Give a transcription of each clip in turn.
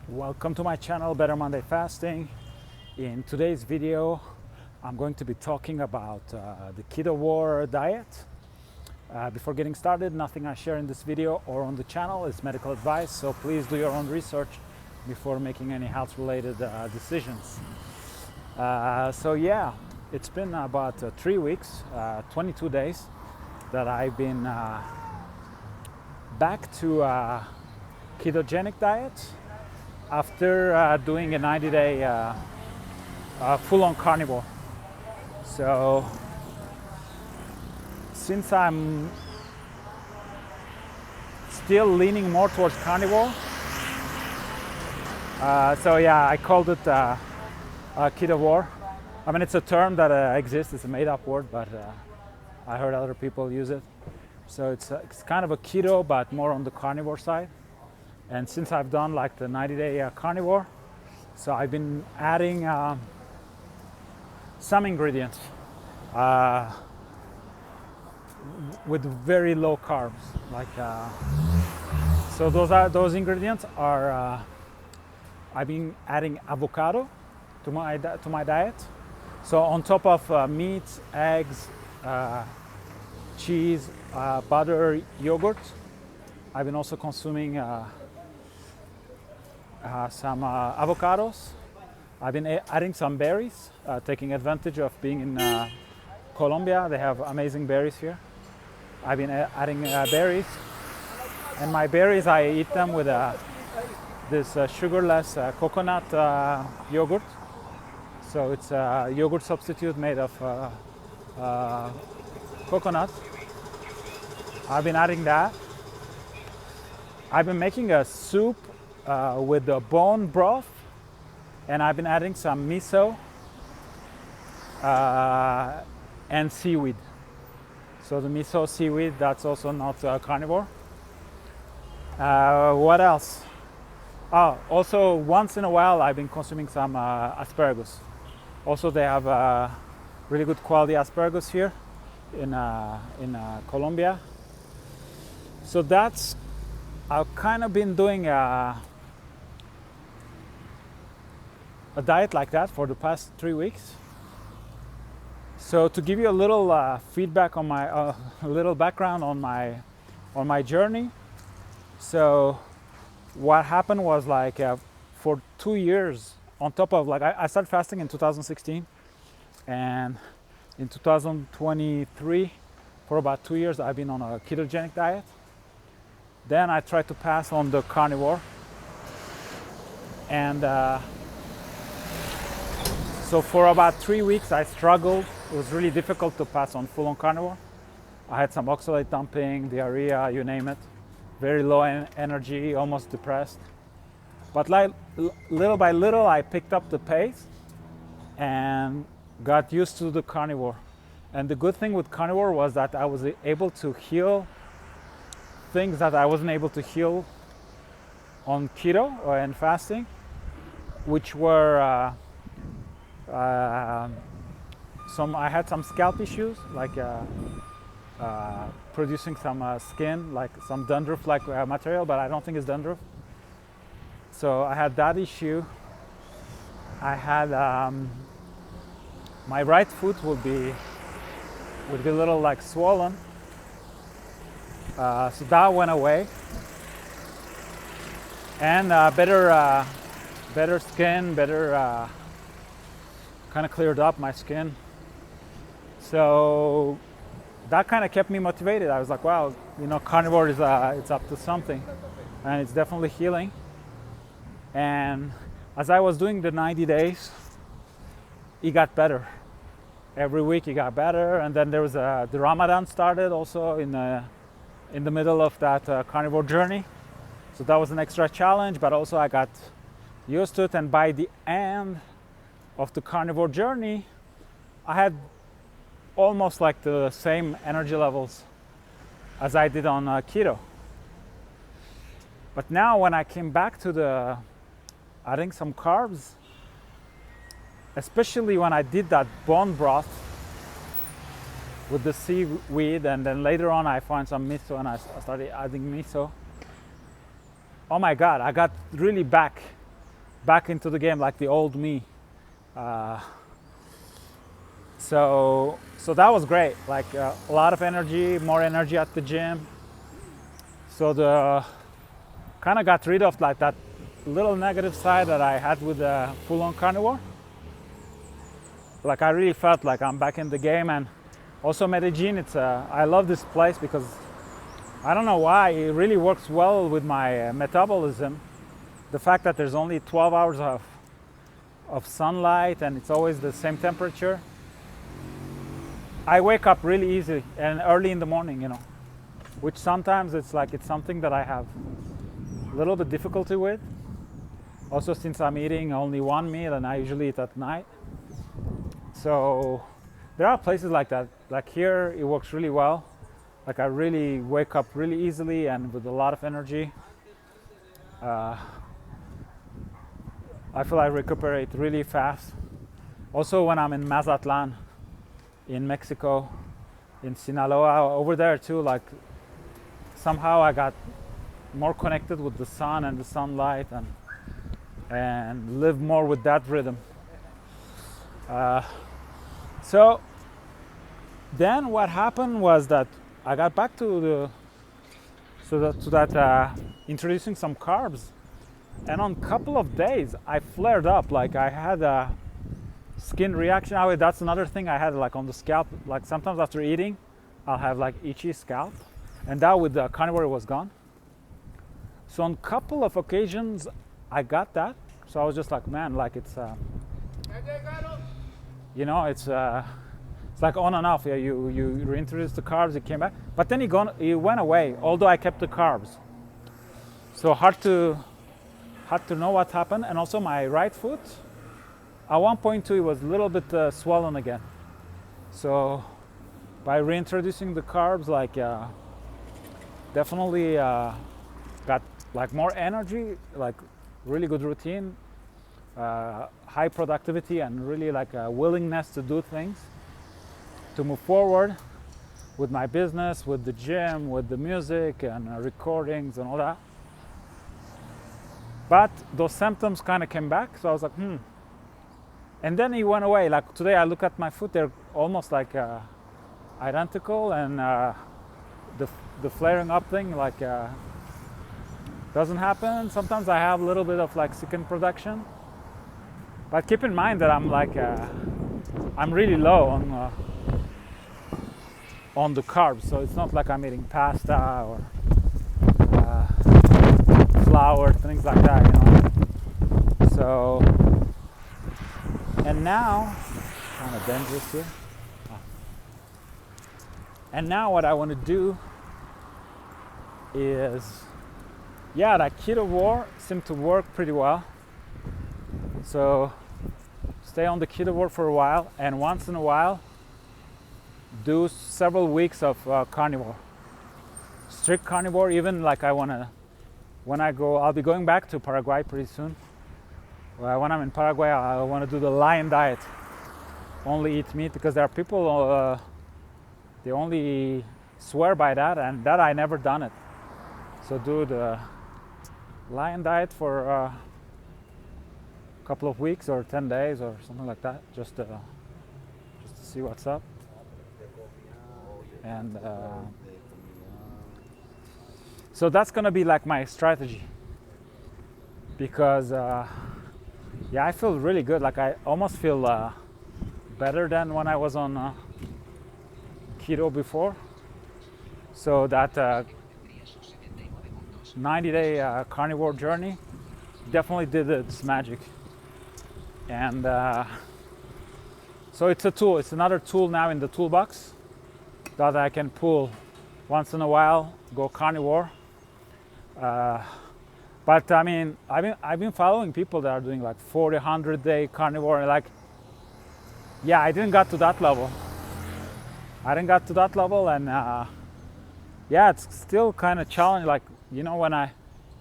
Welcome to my channel, Better Monday Fasting. In today's video, I'm going to be talking about the Ketovore diet. Before getting started, nothing I share in this video or on the channel is medical advice, so please do your own research before making any health-related decisions. So yeah, it's been about 3 weeks, 22 days that I've been back to ketogenic diet after doing a 90-day full-on carnivore. So since I'm still leaning more towards carnivore, so yeah, I called it Ketovore. I mean, it's a term that exists, it's a made-up word, but I heard other people use it. So it's kind of a keto, but more on the carnivore side. And since I've done like the 90-day carnivore, so I've been adding some ingredients with very low carbs. Like so those ingredients are I've been adding avocado to my diet. So on top of meat, eggs, cheese, butter, yogurt, I've been also consuming some avocados. I've been adding some berries, taking advantage of being in Colombia. They have amazing berries here. I've been adding berries, and my berries, I eat them with this sugarless coconut yogurt. So it's a yogurt substitute made of coconut. I've been adding that. I've been making a soup with the bone broth, and I've been adding some miso and seaweed. So the miso seaweed, that's also not carnivore. What else? Oh, also once in a while I've been consuming some asparagus. Also they have really good quality asparagus here in Colombia. So that's, I've kind of been doing a diet like that for the past 3 weeks. So to give you a little feedback on my, a little background on my journey. So what happened was like for 2 years, on top of like I started fasting in 2016, and in 2023 for about 2 years I've been on a ketogenic diet. Then I tried to pass on the carnivore, and so for about 3 weeks I struggled. It was really difficult to pass on full-on carnivore. I had some oxalate dumping, diarrhea, you name it. Very low energy, almost depressed. But like little by little I picked up the pace and got used to the carnivore. And the good thing with carnivore was that I was able to heal things that I wasn't able to heal on keto or in fasting, which were I had some scalp issues, like producing some skin, like some dandruff-like material, but I don't think it's dandruff. So I had that issue. I had my right foot would be a little like swollen. So that went away, and better skin, kind of cleared up my skin. So that kind of kept me motivated. I was like, wow, you know, carnivore is it's up to something, and it's definitely healing. And as I was doing the 90 days, it got better. Every week it got better, and then there was the Ramadan started also in the middle of that carnivore journey. So that was an extra challenge, but also I got used to it. And by the end of the carnivore journey, I had almost like the same energy levels as I did on keto. But now when I came back to adding some carbs, especially when I did that bone broth with the seaweed, and then later on I found some miso and I started adding miso. Oh my God, I got really back back into the game like the old me. So that was great. Like a lot of energy, more energy at the gym. So the kind of got rid of like that little negative side that I had with the full-on carnivore. Like I really felt like I'm back in the game. And also Medellin, I love this place because I don't know why, it really works well with my metabolism. The fact that there's only 12 hours of sunlight and it's always the same temperature. I wake up really easy and early in the morning, you know, which sometimes it's something that I have a little bit difficulty with. Also, since I'm eating only one meal and I usually eat at night. So there are places like that. Like here, it works really well. Like I really wake up really easily and with a lot of energy. I feel I recuperate really fast. Also when I'm in Mazatlan, in Mexico, in Sinaloa, over there too, like somehow I got more connected with the sun and the sunlight and live more with that rhythm. So then what happened was that I got back to introducing some carbs, and on a couple of days I flared up. Like I had a skin reaction. That's another thing I had, like on the scalp. Like sometimes after eating, I'll have like itchy scalp, and that with the carnivore was gone. So on a couple of occasions I got that. So I was just like, man, like it's you know, it's like on and off. Yeah, you reintroduced the carbs, it came back, but then it went away. Although I kept the carbs, so hard to know what happened. And also my right foot, at one point too, it was a little bit swollen again. So by reintroducing the carbs, like definitely got like more energy, like really good routine, high productivity, and really like a willingness to do things, to move forward with my business, with the gym, with the music and recordings and all that. But those symptoms kind of came back, so I was like, and then it went away. Like today I look at my foot, they're almost like identical, and the flaring up thing like doesn't happen. Sometimes I have a little bit of like skin production, but keep in mind that I'm like I'm really low on the carbs, so it's not like I'm eating pasta or flour, things like that, you know. So, and now, kind of dangerous here. And now what I want to do is, yeah, that Ketovore seemed to work pretty well. So stay on the Ketovore for a while, and once in a while do several weeks of carnivore, strict carnivore. Even like when I go, I'll be going back to Paraguay pretty soon. When I'm in Paraguay, I want to do the lion diet, only eat meat, because there are people they only swear by that, and that I never done it. So do the lion diet for a couple of weeks or 10 days or something like that, just to see what's up. And so that's gonna be like my strategy, because yeah, I feel really good. Like I almost feel better than when I was on keto before. So that 90-day carnivore journey definitely did its magic. And so it's a tool. It's another tool now in the toolbox that I can pull once in a while, go carnivore. But I mean, I've been following people that are doing like 40, 100-day carnivore, and like, yeah, I didn't get to that level. And yeah, it's still kind of challenging. Like, you know, when I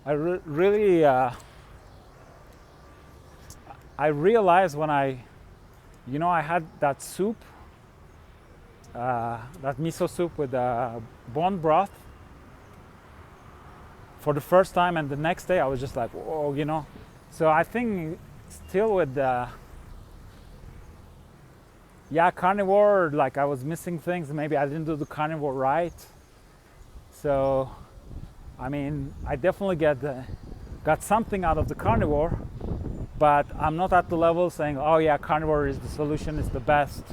really I realized when I had that soup, that miso soup with bone broth for the first time, and the next day I was just like, whoa, you know, So I think still with the carnivore, like I was missing things. Maybe I didn't do the carnivore right. So I mean, I definitely got something out of the carnivore, but I'm not at the level saying, oh yeah, carnivore is the solution, is the best.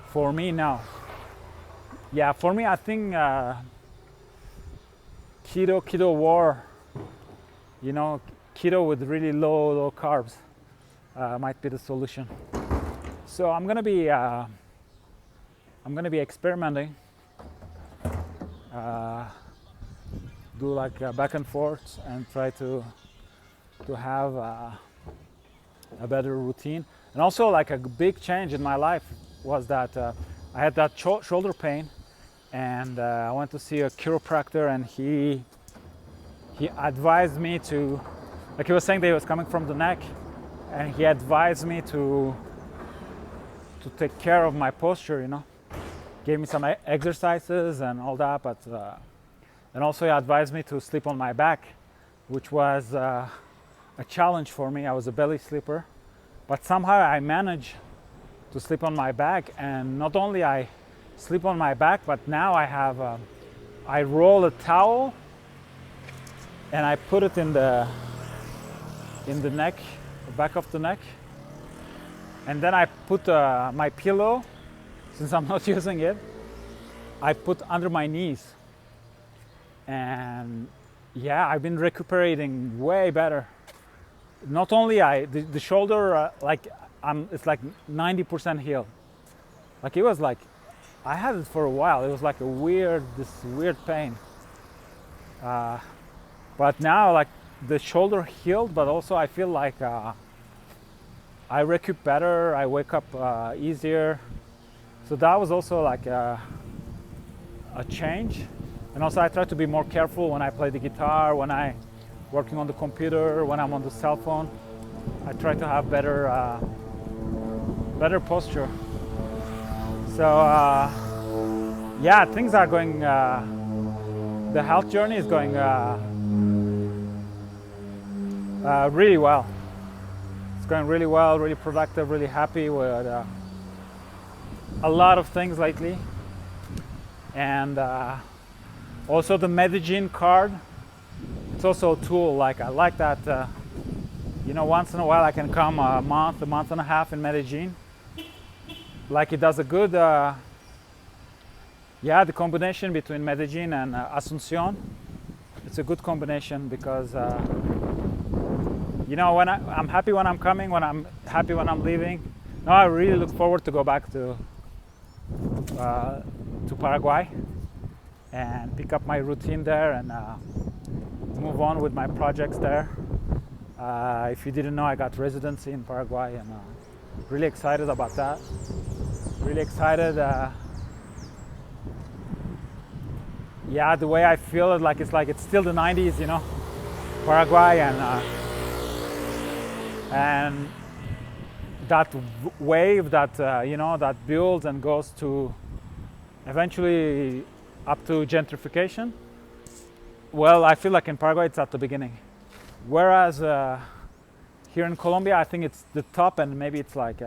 For me, no. Yeah, for me, I think Ketovore, keto with really low carbs might be the solution. So I'm gonna be experimenting, do like back and forth, and try to have a better routine. And also, like a big change in my life was that I had that shoulder pain, and I went to see a chiropractor, and he advised me to, like he was saying that he was coming from the neck, and he advised me to take care of my posture, gave me some exercises and all that, but and also he advised me to sleep on my back, which was a challenge for me. I was a belly sleeper, but somehow I managed to sleep on my back, and not only I sleep on my back, but now I roll a towel and I put it in the neck, the back of the neck, and then I put my pillow, since I'm not using it, I put under my knees. And yeah, I've been recuperating way better. Not only the shoulder, it's like 90% healed. Like it was like, I had it for a while. It was like this weird pain. But now, like, the shoulder healed, but also I feel like I recoup better. I wake up easier. So that was also like a change. And also I try to be more careful when I play the guitar, when I working on the computer, when I'm on the cell phone. I try to have better posture. So yeah, things are going, the health journey is going really well. It's going really well, really productive, really happy with a lot of things lately. And also the Medellin card, it's also a tool. Like I like that, once in a while I can come a month and a half in Medellin. Like it does a good, the combination between Medellin and Asuncion, it's a good combination because, when I'm happy when I'm coming, when I'm happy when I'm leaving. Now I really look forward to go back to Paraguay and pick up my routine there and move on with my projects there. If you didn't know, I got residency in Paraguay, and really excited about that. Really excited. The way I feel it, it's still the 90s, Paraguay, and that wave that that builds and goes to eventually up to gentrification. Well, I feel like in Paraguay it's at the beginning, whereas here in Colombia I think it's the top, and maybe it's like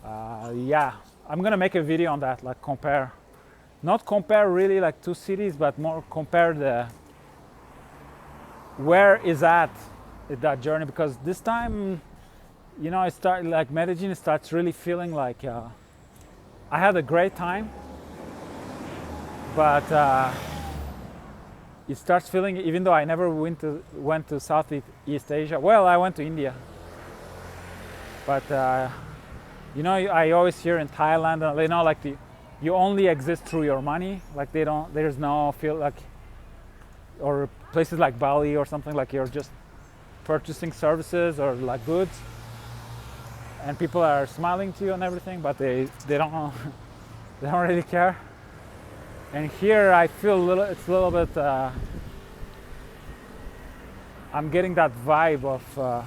I'm gonna make a video on that, like not compare really like two cities, but more compare where is that journey, because this time it started like Medellin starts really feeling like I had a great time, but it starts feeling, even though I never went to Southeast Asia. Well, I went to India, but I always hear in Thailand, like you only exist through your money. Like there's no feel like, or places like Bali or something, like you're just purchasing services or like goods, and people are smiling to you and everything, but they don't they don't really care. And here I feel it's a little bit I'm getting that vibe of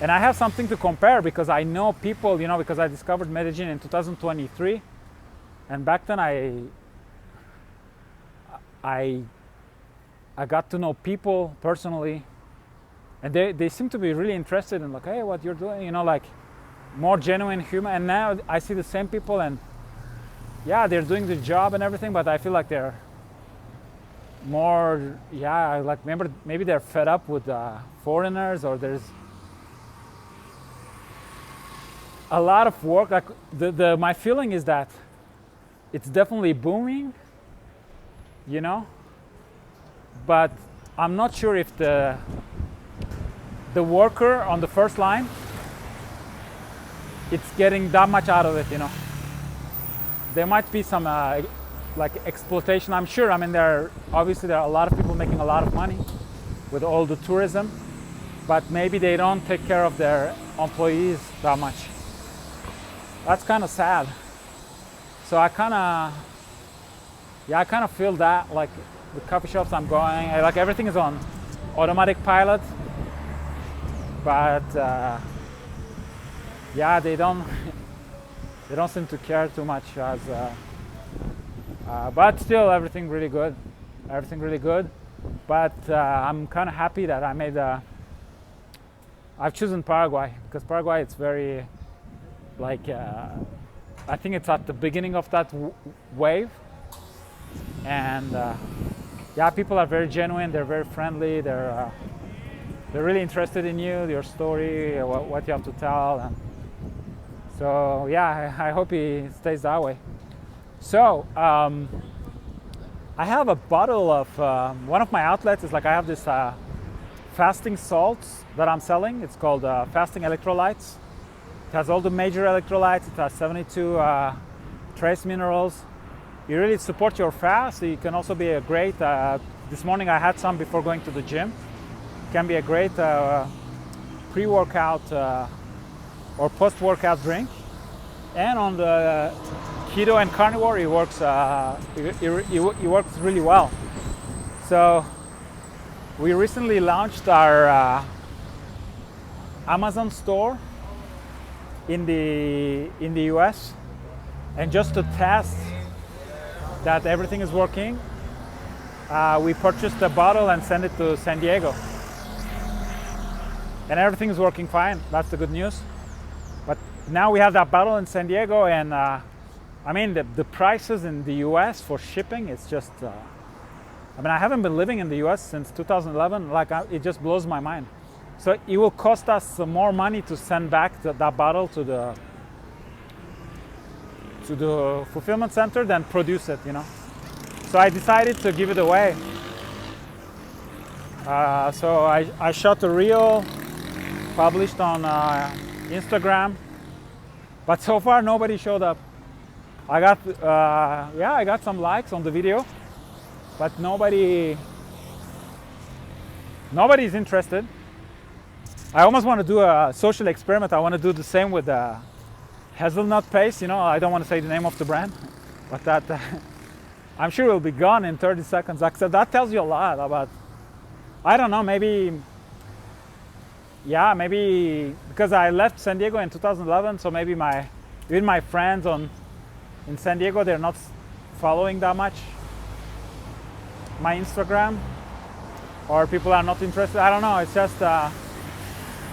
and I have something to compare, because I know people, because I discovered Medellin in 2023, and back then I got to know people personally and they seem to be really interested in like, hey, what you're doing, you know, like more genuine human. And now I see the same people, and yeah, they're doing the job and everything, but I feel like they're more, yeah, like maybe they're fed up with foreigners, or there's a lot of work. Like my feeling is that it's definitely booming, you know, but I'm not sure if the worker on the first line, it's getting that much out of it, you know. There might be some like exploitation, I'm sure. I mean, obviously there are a lot of people making a lot of money with all the tourism, but maybe they don't take care of their employees that much. That's kind of sad. So I kind of feel that, like the coffee shops I'm going, like everything is on automatic pilot, but yeah, they don't seem to care too much as but still everything really good, but I'm kind of happy that I've chosen Paraguay, because Paraguay, it's very like I think it's at the beginning of that wave, and yeah, people are very genuine, they're very friendly, they're really interested in you, your story, what you have to tell, and so yeah, I hope he stays that way. So I have a bottle of one of my outlets is like, I have this fasting salts that I'm selling. It's called fasting electrolytes. It has all the major electrolytes. It has 72 trace minerals. You really support your fast. So you can also be a great, this morning I had some before going to the gym. It can be a great pre-workout or post-workout drink. And on the keto and carnivore, it works really well. So we recently launched our Amazon store in the US, and just to test that everything is working, we purchased a bottle and sent it to San Diego, and everything is working fine. That's the good news. But now we have that bottle in San Diego, and I mean, the prices in the US for shipping, it's just I mean, I haven't been living in the US since 2011. Like, it just blows my mind. So it will cost us some more money to send back that bottle to the fulfillment center than produce it, you know. So I decided to give it away. So I shot a reel, published on Instagram, but so far nobody showed up. I got some likes on the video, but nobody's interested. I almost want to do a social experiment. I want to do the same with hazelnut paste. You know, I don't want to say the name of the brand, but that I'm sure it will be gone in 30 seconds. Like, so that tells you a lot about, I don't know, maybe because I left San Diego in 2011, so maybe even my friends in San Diego, they're not following that much my Instagram, or people are not interested. I don't know, it's just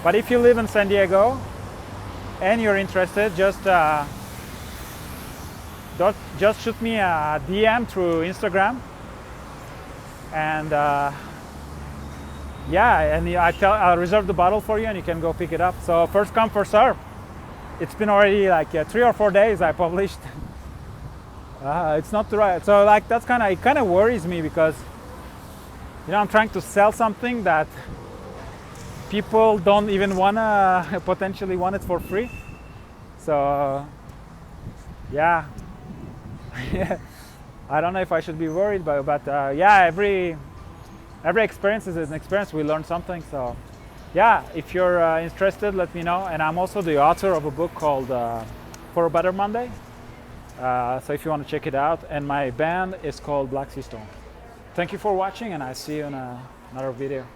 but if you live in San Diego and you're interested, just shoot me a DM through Instagram, and yeah, and I'll reserve the bottle for you, and you can go pick it up. So first come, first serve. It's been already like 3 or 4 days I published. It's not right. So like, that's it kind of worries me, because you know, I'm trying to sell something that people don't even potentially want it for free. So yeah, I don't know if I should be worried, but yeah, every experience is an experience. We learn something. So yeah, if you're interested, let me know. And I'm also the author of a book called For a Better Monday. So if you want to check it out, and my band is called Black Sea Storm. Thank you for watching, and I see you in another video.